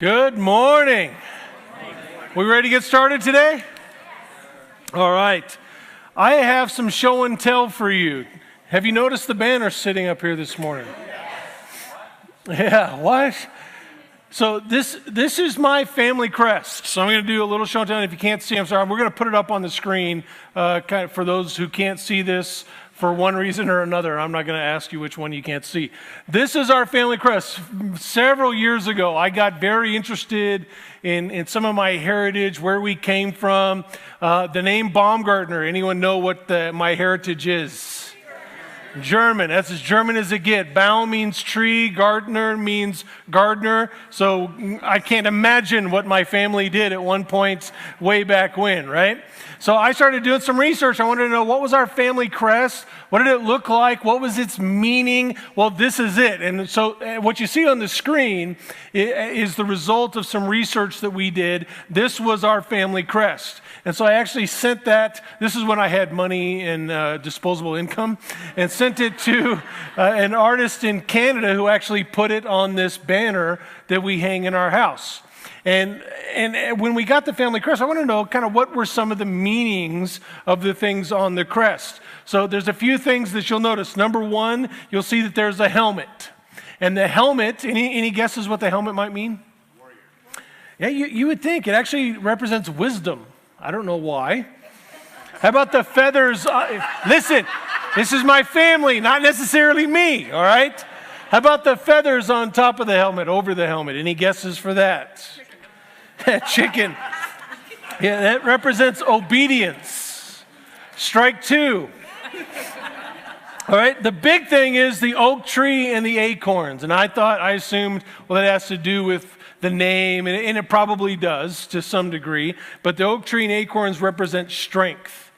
Good morning. We ready to get started today? All right. I have some show and tell for you. Have you noticed the banner sitting up here this morning? Yeah, what? So this is my family crest. So I'm going to do a little show and tell. If you can't see, I'm sorry. We're going to put it up on the screen kind of for those who can't see this for one reason or another. I'm not going to ask you which one you can't see. This is our family crest. Several years ago, I got very interested in some of my heritage, where we came from. The name Baumgartner, anyone know what my heritage is? German. That's as German as it gets. Baum means tree, Gartner means gardener. So I can't imagine what my family did at one point way back when, right? So I started doing some research. I wanted to know, what was our family crest? What did it look like? What was its meaning? Well, this is it. And so what you see on the screen is the result of some research that we did. This was our family crest. And so I actually sent that. This is when I had money and disposable income, and sent it to an artist in Canada who actually put it on this banner that we hang in our house. And when we got the family crest, I want to know kind of what were some of the meanings of the things on the crest. So there's a few things that you'll notice. Number one, you'll see that there's a helmet. And the helmet, any guesses what the helmet might mean? Warrior. Yeah, you would think. It actually represents wisdom. I don't know why. How about the feathers? Listen, this is my family, not necessarily me, all right? How about the feathers on top of the helmet, over the helmet? Any guesses for that? Chicken. Yeah, that represents obedience. Strike two. All right, the big thing is the oak tree and the acorns. And I assumed, well, that has to do with the name, and it probably does to some degree. But the oak tree and acorns represent strength.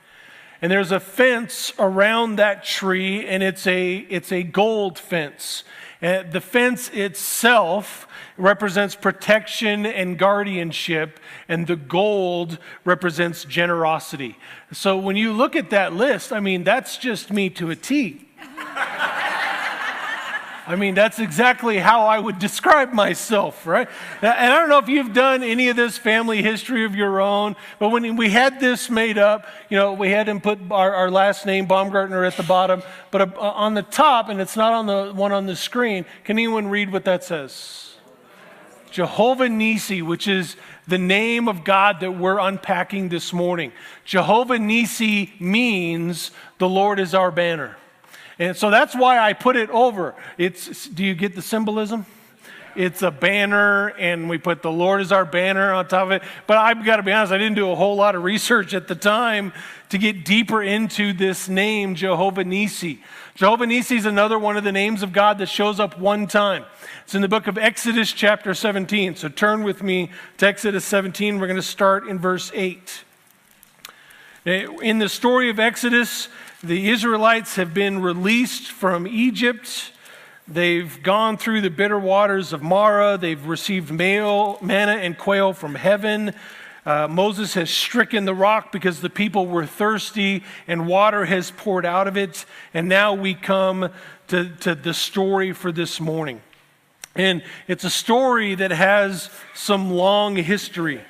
And there's a fence around that tree, and it's a gold fence. And the fence itself represents protection and guardianship, and the gold represents generosity. So when you look at that list, I mean, that's just me to a T. I mean, that's exactly how I would describe myself, right? And I don't know if you've done any of this family history of your own, but when we had this made up, we had him put our last name, Baumgartner, at the bottom, but on the top, and it's not on the one on the screen, can anyone read what that says? Jehovah Nissi, which is the name of God that we're unpacking this morning. Jehovah Nissi means the Lord is our banner. And so that's why I put it over. Do you get the symbolism? It's a banner, and we put the Lord is our banner on top of it. But I've got to be honest, I didn't do a whole lot of research at the time to get deeper into this name, Jehovah Nissi. Jehovah Nissi is another one of the names of God that shows up one time. It's in the book of Exodus chapter 17. So turn with me to Exodus 17. We're going to start in verse 8. In the story of Exodus, the Israelites have been released from Egypt. They've gone through the bitter waters of Marah. They've received manna and quail from heaven. Moses has stricken the rock because the people were thirsty, and water has poured out of it. And now we come to the story for this morning. And it's a story that has some long history.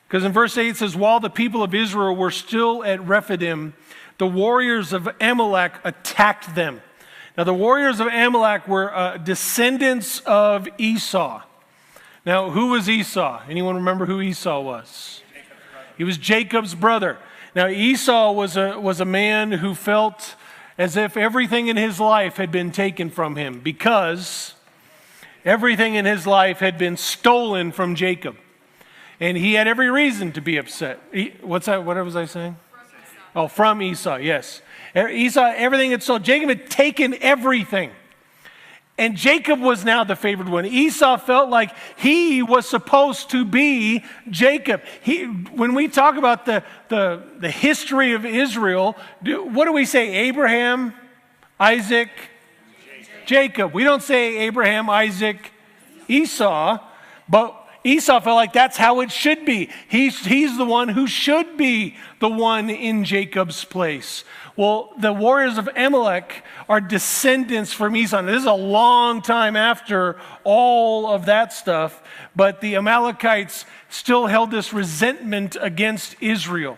Because in verse 8 it says, while the people of Israel were still at Rephidim, the warriors of Amalek attacked them. Now, the warriors of Amalek were descendants of Esau. Now, who was Esau? Anyone remember who Esau was? He was Jacob's brother. Now, Esau was a man who felt as if everything in his life had been taken from him, because everything in his life had been stolen from Jacob. And he had every reason to be upset. What's that? What was I saying? Oh, from Esau, yes. Esau, everything had stolen. Jacob had taken everything. And Jacob was now the favored one. Esau felt like he was supposed to be Jacob. When we talk about the history of Israel, what do we say? Abraham, Isaac, Jacob. We don't say Abraham, Isaac, Esau, but Esau felt like that's how it should be. He's the one who should be the one in Jacob's place. Well, the warriors of Amalek are descendants from Esau. This is a long time after all of that stuff, but the Amalekites still held this resentment against Israel,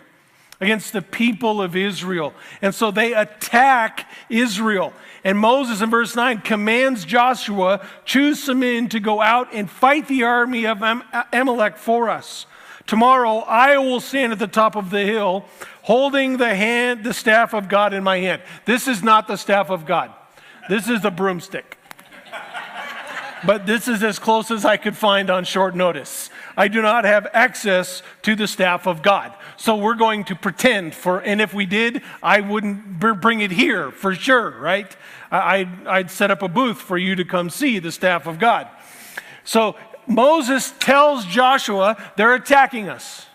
against the people of Israel. And so they attack Israel. And Moses in verse 9 commands Joshua, choose some men to go out and fight the army of Amalek for us. Tomorrow I will stand at the top of the hill, holding the staff of God in my hand. This is not the staff of God. This is the broomstick. But this is as close as I could find on short notice. I do not have access to the staff of God. So we're going to pretend and if we did, I wouldn't bring it here for sure, right? I'd set up a booth for you to come see the staff of God. So Moses tells Joshua, they're attacking us.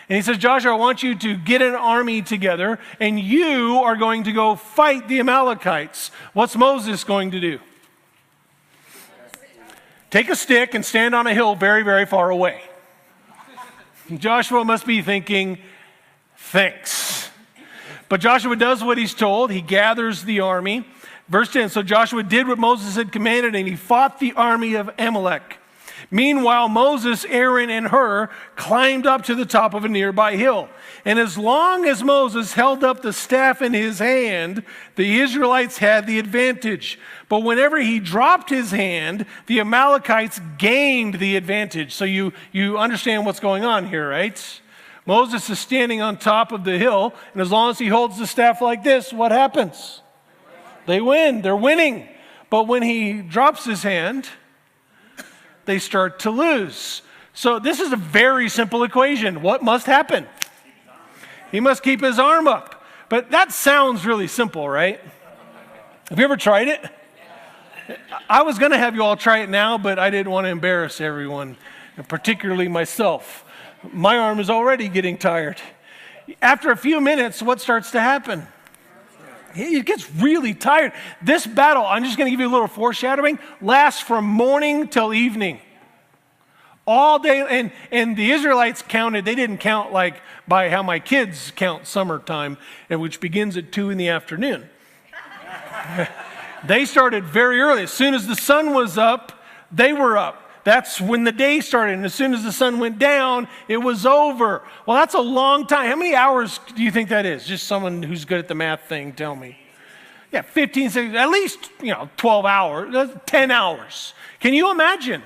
And he says, Joshua, I want you to get an army together, and you are going to go fight the Amalekites. What's Moses going to do? Take a stick and stand on a hill very, very far away. Joshua must be thinking, thanks. But Joshua does what he's told. He gathers the army. Verse 10, so Joshua did what Moses had commanded, and he fought the army of Amalek. Meanwhile, Moses, Aaron, and Hur climbed up to the top of a nearby hill. And as long as Moses held up the staff in his hand, the Israelites had the advantage. But whenever he dropped his hand, the Amalekites gained the advantage. So you understand what's going on here, right? Moses is standing on top of the hill, and as long as he holds the staff like this, what happens? They win. They're winning. But when he drops his hand, they start to lose. So this is a very simple equation. What must happen? He must keep his arm up. But that sounds really simple, right? Have you ever tried it? I was going to have you all try it now, but I didn't want to embarrass everyone, particularly myself. My arm is already getting tired. After a few minutes, what starts to happen? It gets really tired. This battle, I'm just going to give you a little foreshadowing, lasts from morning till evening. All day, and the Israelites counted, they didn't count like by how my kids count summertime, which begins at 2 in the afternoon. They started very early. As soon as the sun was up, they were up. That's when the day started. And as soon as the sun went down, it was over. Well, that's a long time. How many hours do you think that is? Just someone who's good at the math thing, tell me. Yeah, 15, 16, at least, 12 hours, 10 hours. Can you imagine?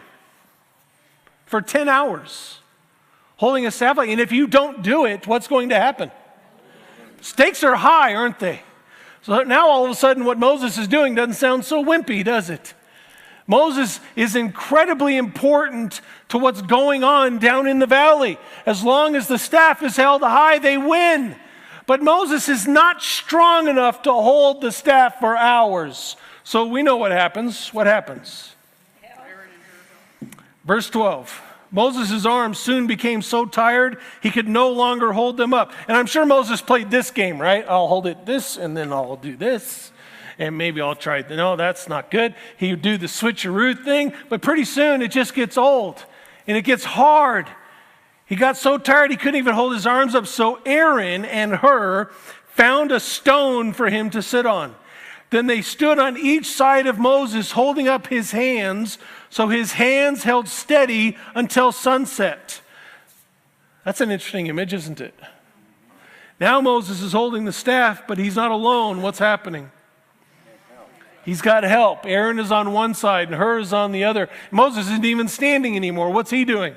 For 10 hours, holding a staff and if you don't do it, what's going to happen? Stakes are high, aren't they? So now all of a sudden what Moses is doing doesn't sound so wimpy, does it? Moses is incredibly important to what's going on down in the valley. As long as the staff is held high, they win. But Moses is not strong enough to hold the staff for hours. So we know what happens. What happens? Verse 12. Moses' arms soon became so tired, he could no longer hold them up. And I'm sure Moses played this game, right? I'll hold it this, and then I'll do this. And maybe I'll try, no, that's not good. He would do the switcheroo thing, but pretty soon it just gets old and it gets hard. He got so tired he couldn't even hold his arms up. So Aaron and Hur found a stone for him to sit on. Then they stood on each side of Moses, holding up his hands, so his hands held steady until sunset. That's an interesting image, isn't it? Now Moses is holding the staff, but he's not alone. What's happening? He's got help. Aaron is on one side and Hur is on the other. Moses isn't even standing anymore. What's he doing?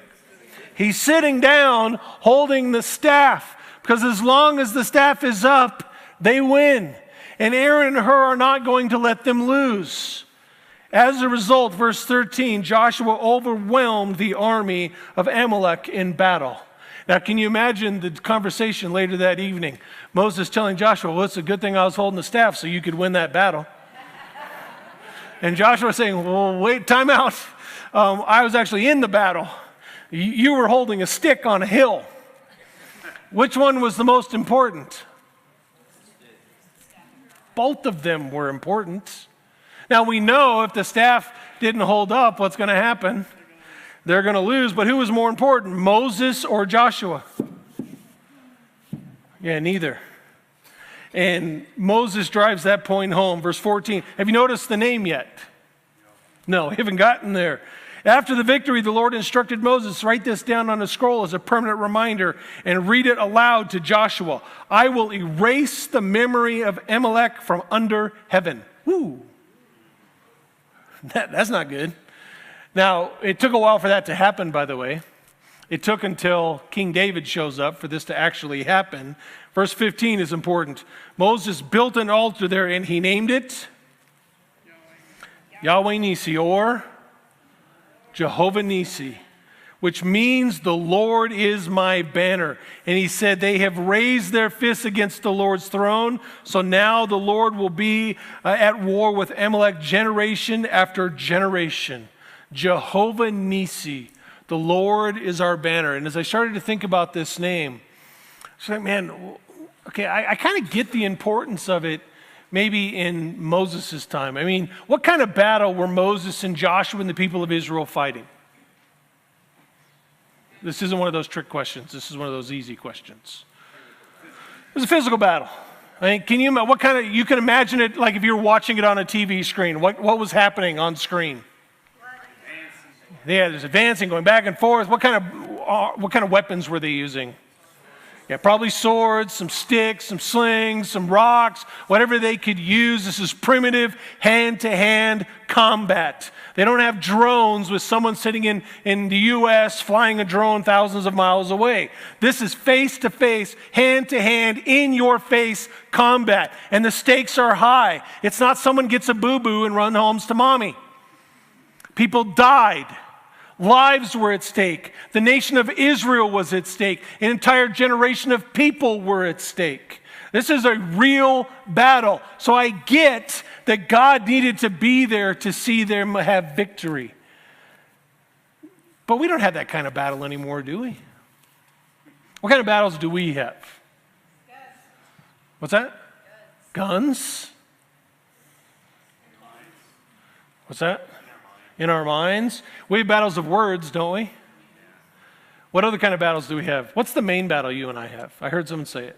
He's sitting down holding the staff, because as long as the staff is up, they win. And Aaron and Hur are not going to let them lose. As a result, verse 13, Joshua overwhelmed the army of Amalek in battle. Now, can you imagine the conversation later that evening? Moses telling Joshua, well, it's a good thing I was holding the staff so you could win that battle. And Joshua saying, well, wait, time out. I was actually in the battle. You were holding a stick on a hill. Which one was the most important? Both of them were important. Now we know if the staff didn't hold up, what's going to happen? They're going to lose, but who was more important, Moses or Joshua? Yeah, neither. And Moses drives that point home. Verse 14. Have you noticed the name yet? No, we haven't gotten there. After the victory, the Lord instructed Moses, write this down on a scroll as a permanent reminder and read it aloud to Joshua. I will erase the memory of Amalek from under heaven. Woo. That's not good. Now, it took a while for that to happen, by the way. It took until King David shows up for this to actually happen. Verse 15 is important. Moses built an altar there and he named it Yahweh Nissi, or Jehovah Nissi, which means the Lord is my banner. And he said, they have raised their fists against the Lord's throne, so now the Lord will be at war with Amalek generation after generation. Jehovah Nissi, the Lord is our banner. And as I started to think about this name, I was like, man, okay, I kind of get the importance of it maybe in Moses' time. I mean, what kind of battle were Moses and Joshua and the people of Israel fighting? This isn't one of those trick questions. This is one of those easy questions. It was a physical battle. I mean, you can imagine it like if you were watching it on a TV screen. What was happening on screen? Yeah, there's advancing, going back and forth. What kind of weapons were they using? Yeah, probably swords, some sticks, some slings, some rocks, whatever they could use. This is primitive hand-to-hand combat. They don't have drones with someone sitting in the U.S. flying a drone thousands of miles away. This is face-to-face, hand-to-hand, in-your-face combat. And the stakes are high. It's not someone gets a boo-boo and runs home to mommy. People died. Lives were at stake. The nation of Israel was at stake. An entire generation of people were at stake. This is a real battle. So I get that God needed to be there to see them have victory. But we don't have that kind of battle anymore, do we? What kind of battles do we have? What's that? Guns? What's that? In our minds. We have battles of words, don't we? What other kind of battles do we have? What's the main battle you and I have? I heard someone say it.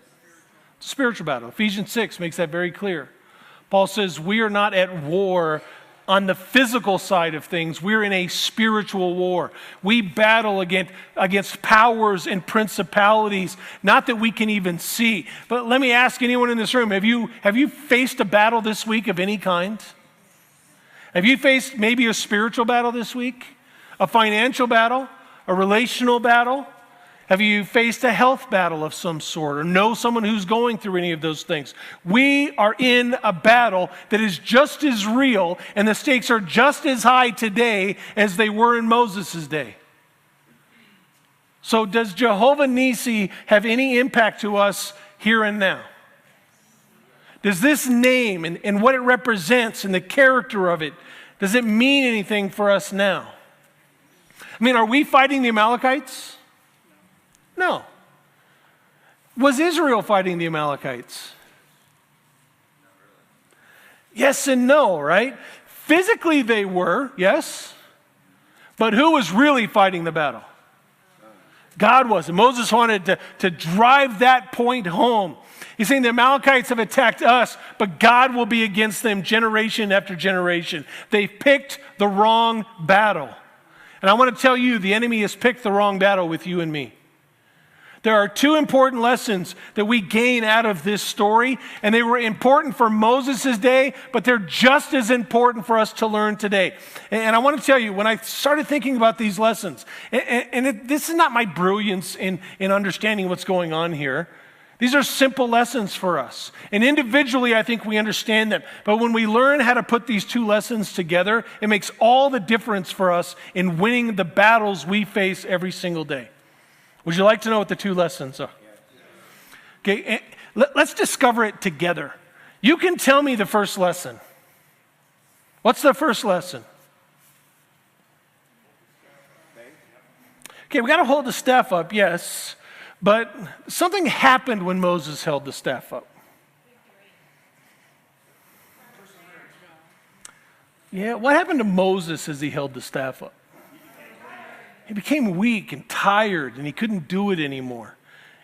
It's a spiritual battle. Ephesians 6 makes that very clear. Paul says we are not at war on the physical side of things. We're in a spiritual war. We battle against powers and principalities, not that we can even see. But let me ask anyone in this room, have you faced a battle this week of any kind? Have you faced maybe a spiritual battle this week? A financial battle? A relational battle? Have you faced a health battle of some sort or know someone who's going through any of those things? We are in a battle that is just as real and the stakes are just as high today as they were in Moses' day. So does Jehovah Nissi have any impact to us here and now? Does this name and what it represents and the character of it, does it mean anything for us now? I mean, are we fighting the Amalekites? No. Was Israel fighting the Amalekites? Yes and no, right? Physically they were, yes. But who was really fighting the battle? God was. And Moses wanted to drive that point home. He's saying the Amalekites have attacked us, but God will be against them generation after generation. They've picked the wrong battle. And I want to tell you, the enemy has picked the wrong battle with you and me. There are two important lessons that we gain out of this story, and they were important for Moses' day, but they're just as important for us to learn today. And I want to tell you, when I started thinking about these lessons, this is not my brilliance in understanding what's going on here. These are simple lessons for us. And individually, I think we understand them. But when we learn how to put these two lessons together, it makes all the difference for us in winning the battles we face every single day. Would you like to know what the two lessons are? Okay, let's discover it together. You can tell me the first lesson. What's the first lesson? Okay, we got to hold the staff up, yes. But something happened when Moses held the staff up. Yeah, what happened to Moses as he held the staff up? He became weak and tired, and he couldn't do it anymore.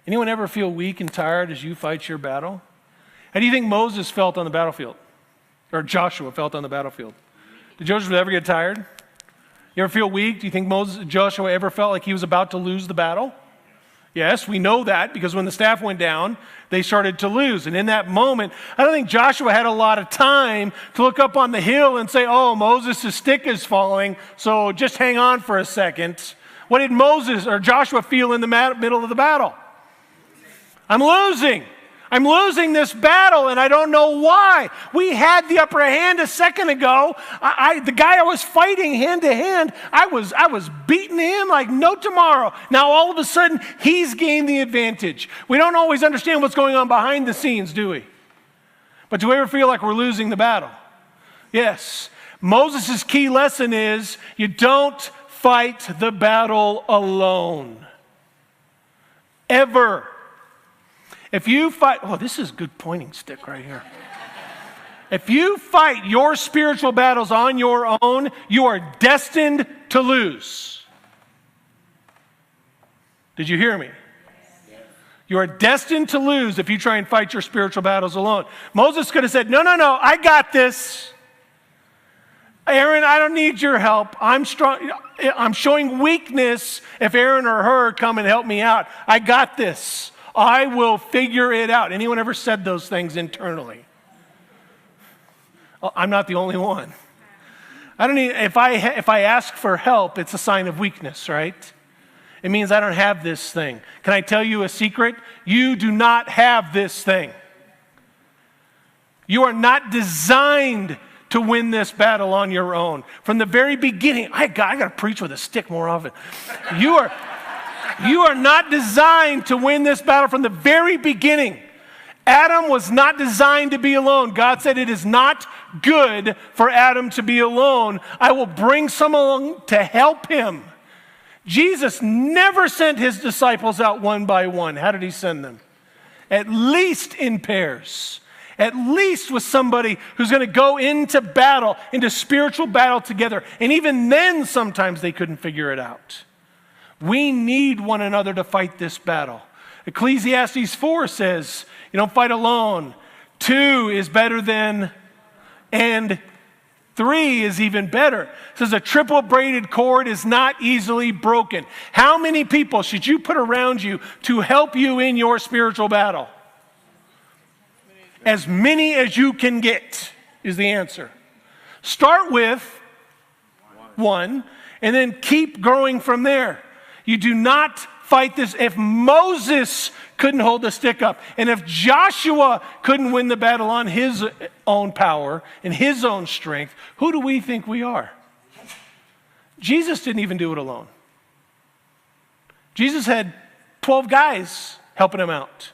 Anyone ever feel weak and tired as you fight your battle? How do you think Moses felt on the battlefield? Or Joshua felt on the battlefield? Did Joshua ever get tired? You ever feel weak? Do you think Joshua ever felt like he was about to lose the battle? Yes, we know that because when the staff went down, they started to lose. And in that moment, I don't think Joshua had a lot of time to look up on the hill and say, oh, Moses' stick is falling, so just hang on for a second. What did Moses or Joshua feel in the middle of the battle? I'm losing. I'm losing this battle, and I don't know why. We had the upper hand a second ago. The guy I was fighting hand to hand, I was beating him like no tomorrow. Now all of a sudden, he's gained the advantage. We don't always understand what's going on behind the scenes, do we? But do we ever feel like we're losing the battle? Yes. Moses' key lesson is you don't fight the battle alone. Ever. If you fight, oh, this is a good pointing stick right here. If you fight your spiritual battles on your own, you are destined to lose. Did you hear me? You are destined to lose if you try and fight your spiritual battles alone. Moses could have said, no, I got this. Aaron, I don't need your help. I'm strong. I'm showing weakness if Aaron or her come and help me out. I got this. I will figure it out. Anyone ever said those things internally? I'm not the only one. I don't need, if I ask for help, it's a sign of weakness, right? It means I don't have this thing. Can I tell you a secret? You do not have this thing. You are not designed to win this battle on your own. From the very beginning, I got to preach with a stick more often. You are not designed to win this battle from the very beginning. Adam was not designed to be alone. God said it is not good for Adam to be alone. I will bring someone to help him. Jesus never sent his disciples out one by one. How did he send them? At least in pairs. At least with somebody who's going to go into battle, into spiritual battle together. And even then, sometimes they couldn't figure it out. We need one another to fight this battle. Ecclesiastes 4 says, you don't fight alone. 2 is better than, and 3 is even better. It says a triple braided cord is not easily broken. How many people should you put around you to help you in your spiritual battle? As many as you can get is the answer. Start with 1 and then keep growing from there. You do not fight this. If Moses couldn't hold the stick up, and if Joshua couldn't win the battle on his own power and his own strength, who do we think we are? Jesus didn't even do it alone. Jesus had 12 guys helping him out.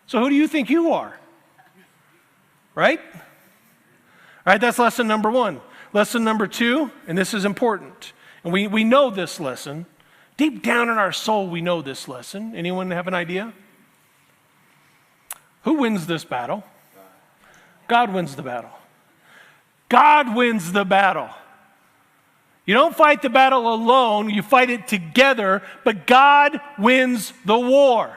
So who do you think you are? Right? All right, that's lesson number 1. Lesson number 2, and this is important, and we know this lesson. Deep down in our soul, we know this lesson. Anyone have an idea? Who wins this battle? God wins the battle. God wins the battle. You don't fight the battle alone, you fight it together, but God wins the war.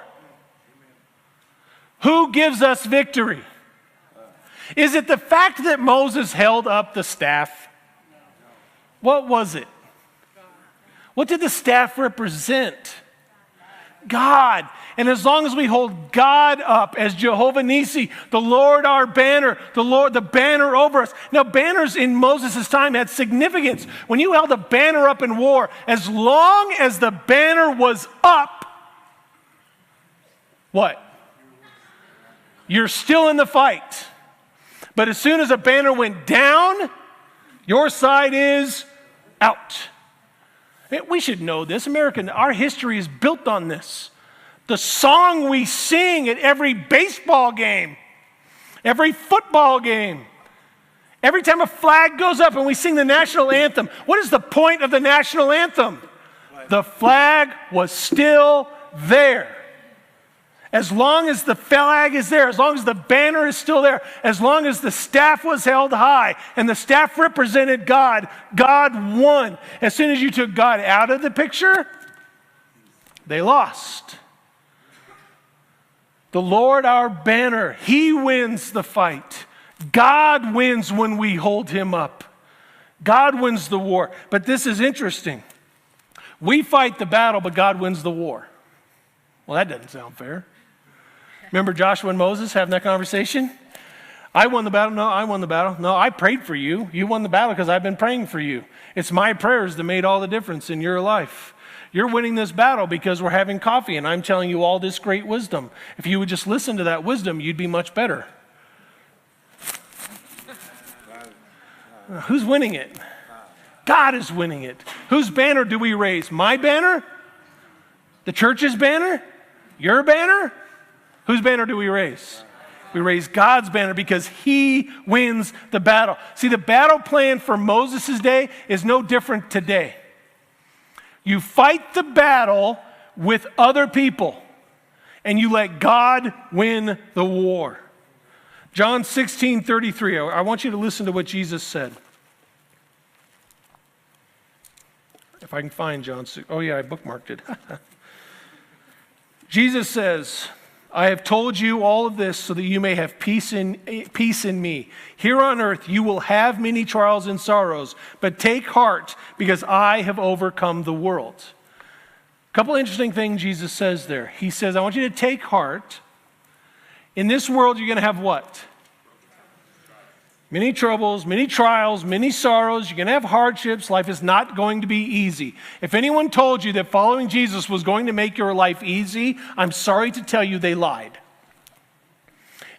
Who gives us victory? Is it the fact that Moses held up the staff? What was it? What did the staff represent? God. And as long as we hold God up as Jehovah Nissi, the Lord our banner, the banner over us. Now, banners in Moses' time had significance. When you held a banner up in war, as long as the banner was up, what? You're still in the fight. But as soon as a banner went down, your side is out. We should know this. Our history is built on this. The song we sing at every baseball game, every football game, every time a flag goes up and we sing the national anthem, what is the point of the national anthem? The flag was still there. As long as the flag is there, as long as the banner is still there, as long as the staff was held high and the staff represented God, God won. As soon as you took God out of the picture, they lost. The Lord, our banner, He wins the fight. God wins when we hold Him up. God wins the war. But this is interesting. We fight the battle, but God wins the war. Well, that doesn't sound fair. Remember Joshua and Moses having that conversation? I won the battle. No, I won the battle. No, I prayed for you. You won the battle because I've been praying for you. It's my prayers that made all the difference in your life. You're winning this battle because we're having coffee and I'm telling you all this great wisdom. If you would just listen to that wisdom, you'd be much better. Who's winning it? God is winning it. Whose banner do we raise? My banner? The church's banner? Your banner? Whose banner do we raise? We raise God's banner because He wins the battle. See, the battle plan for Moses' day is no different today. You fight the battle with other people, and you let God win the war. John 16:33. I want you to listen to what Jesus said. If I can find John 6. Oh, yeah, I bookmarked it. Jesus says, I have told you all of this so that you may have peace in me. Here on earth you will have many trials and sorrows, but take heart because I have overcome the world. A couple interesting things Jesus says there. He says, I want you to take heart. In this world you're going to have what? Many troubles, many trials, many sorrows. You're going to have hardships. Life is not going to be easy. If anyone told you that following Jesus was going to make your life easy, I'm sorry to tell you they lied.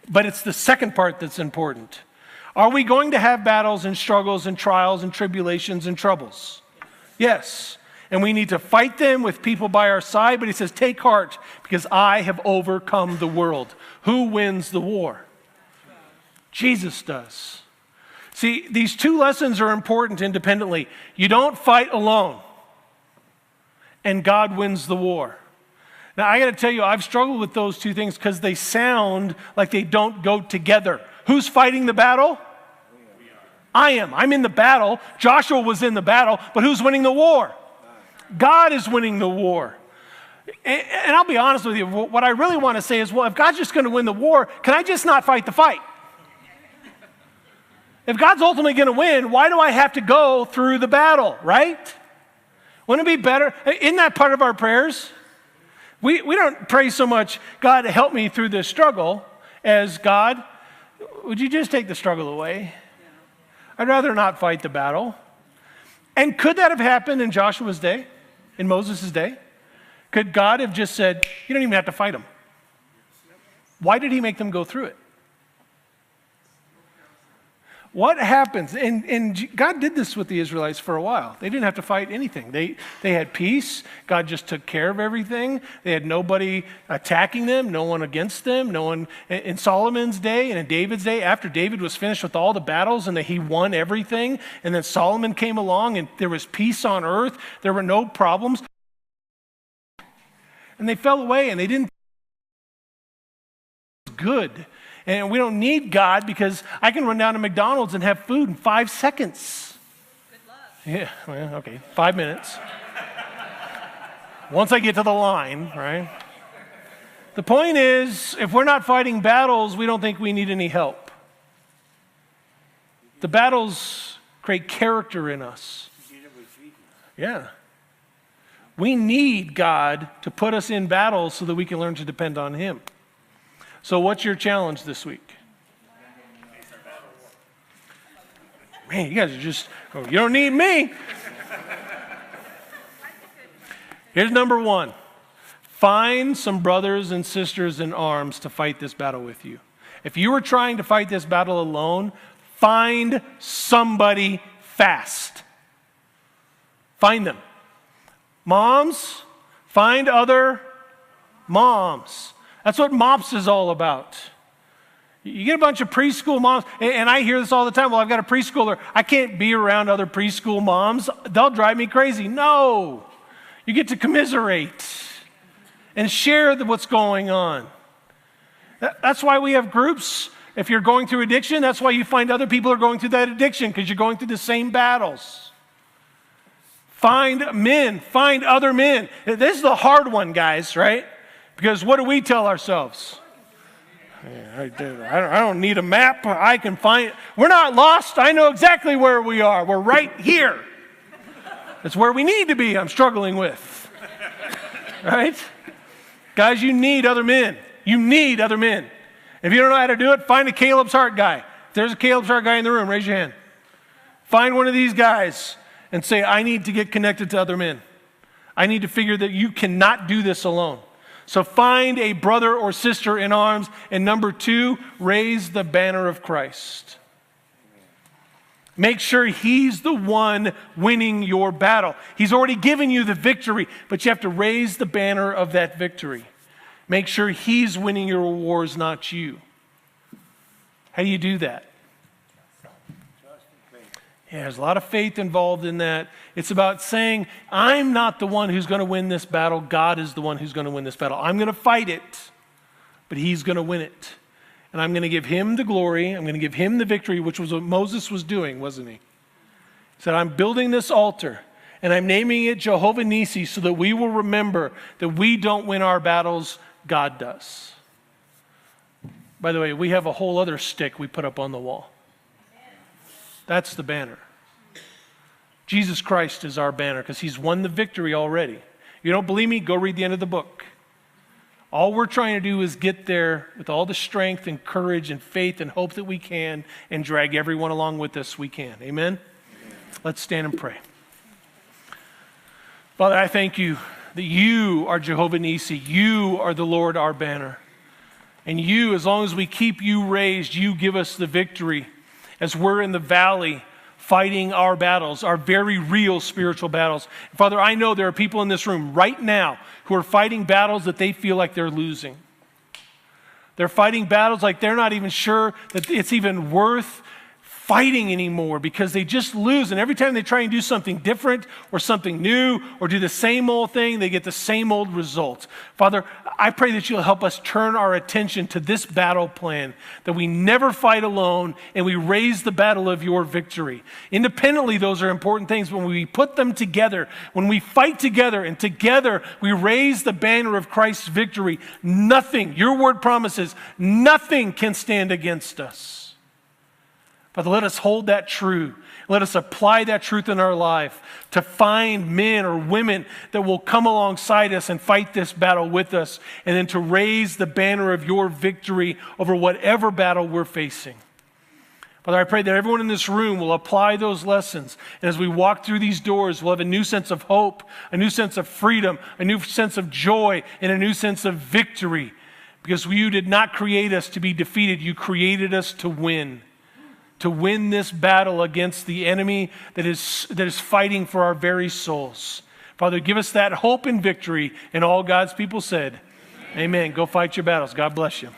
But it's the second part that's important. Are we going to have battles and struggles and trials and tribulations and troubles? Yes. And we need to fight them with people by our side. But he says, take heart because I have overcome the world. Who wins the war? Jesus does. See, these two lessons are important independently. You don't fight alone, and God wins the war. Now, I got to tell you, I've struggled with those two things because they sound like they don't go together. Who's fighting the battle? I am. I'm in the battle. Joshua was in the battle, but who's winning the war? God is winning the war. And I'll be honest with you, what I really want to say is, well, if God's just going to win the war, can I just not fight the fight? If God's ultimately going to win, why do I have to go through the battle, right? Wouldn't it be better? Isn't that part of our prayers? We don't pray so much, God, help me through this struggle, as God, would you just take the struggle away? I'd rather not fight the battle. And could that have happened in Joshua's day, in Moses' day? Could God have just said, you don't even have to fight them? Why did he make them go through it? What happens? And God did this with the Israelites for a while. They didn't have to fight anything. They had peace. God just took care of everything. They had nobody attacking them, no one against them, no one. In Solomon's day and in David's day, after David was finished with all the battles and he won everything, and then Solomon came along and there was peace on earth, there were no problems. And they fell away and they didn't good. And we don't need God because I can run down to McDonald's and have food in 5 seconds. Good luck. Yeah, well, okay, 5 minutes. Once I get to the line, right? The point is, if we're not fighting battles, we don't think we need any help. The battles create character in us. Yeah. We need God to put us in battles so that we can learn to depend on Him. So what's your challenge this week? Man, you guys are just, oh, you don't need me. Here's number 1. Find some brothers and sisters in arms to fight this battle with you. If you were trying to fight this battle alone, find somebody fast. Find them. Moms, find other moms. That's what MOPS is all about. You get a bunch of preschool moms, and I hear this all the time. Well, I've got a preschooler. I can't be around other preschool moms. They'll drive me crazy. No. You get to commiserate and share what's going on. That's why we have groups. If you're going through addiction, that's why you find other people are going through that addiction, because you're going through the same battles. Find men, find other men. This is the hard one, guys, right? Because what do we tell ourselves? I don't need a map. I can find it. We're not lost. I know exactly where we are. We're right here. That's where we need to be. I'm struggling with. Right? Guys, you need other men. You need other men. If you don't know how to do it, find a Caleb's Heart guy. If there's a Caleb's Heart guy in the room, raise your hand. Find one of these guys and say, I need to get connected to other men. I need to figure that you cannot do this alone. So find a brother or sister in arms. And number 2, raise the banner of Christ. Make sure he's the one winning your battle. He's already given you the victory, but you have to raise the banner of that victory. Make sure he's winning your wars, not you. How do you do that? Yeah, there's a lot of faith involved in that. It's about saying, I'm not the one who's going to win this battle. God is the one who's going to win this battle. I'm going to fight it, but he's going to win it. And I'm going to give him the glory. I'm going to give him the victory, which was what Moses was doing, wasn't he? He said, I'm building this altar, and I'm naming it Jehovah Nissi so that we will remember that we don't win our battles, God does. By the way, we have a whole other stick we put up on the wall. That's the banner. Jesus Christ is our banner because he's won the victory already. You don't believe me? Go read the end of the book. All we're trying to do is get there with all the strength and courage and faith and hope that we can and drag everyone along with us we can. Amen? Let's stand and pray. Father, I thank you that you are Jehovah Nissi. You are the Lord, our banner. And you, as long as we keep you raised, you give us the victory as we're in the valley fighting our battles, our very real spiritual battles. Father, I know there are people in this room right now who are fighting battles that they feel like they're losing. They're fighting battles like they're not even sure that it's even worth fighting anymore because they just lose. And every time they try and do something different or something new or do the same old thing, they get the same old results. Father, I pray that you'll help us turn our attention to this battle plan, that we never fight alone and we raise the battle of your victory. Independently, those are important things. When we put them together, when we fight together and together we raise the banner of Christ's victory, nothing, your word promises, nothing can stand against us. Father, let us hold that true. Let us apply that truth in our life to find men or women that will come alongside us and fight this battle with us, and then to raise the banner of your victory over whatever battle we're facing. Father, I pray that everyone in this room will apply those lessons. And as we walk through these doors, we'll have a new sense of hope, a new sense of freedom, a new sense of joy, and a new sense of victory. Because you did not create us to be defeated. You created us to win this battle against the enemy that is fighting for our very souls. Father, give us that hope and victory. And all God's people said, amen. Go fight your battles. God bless you.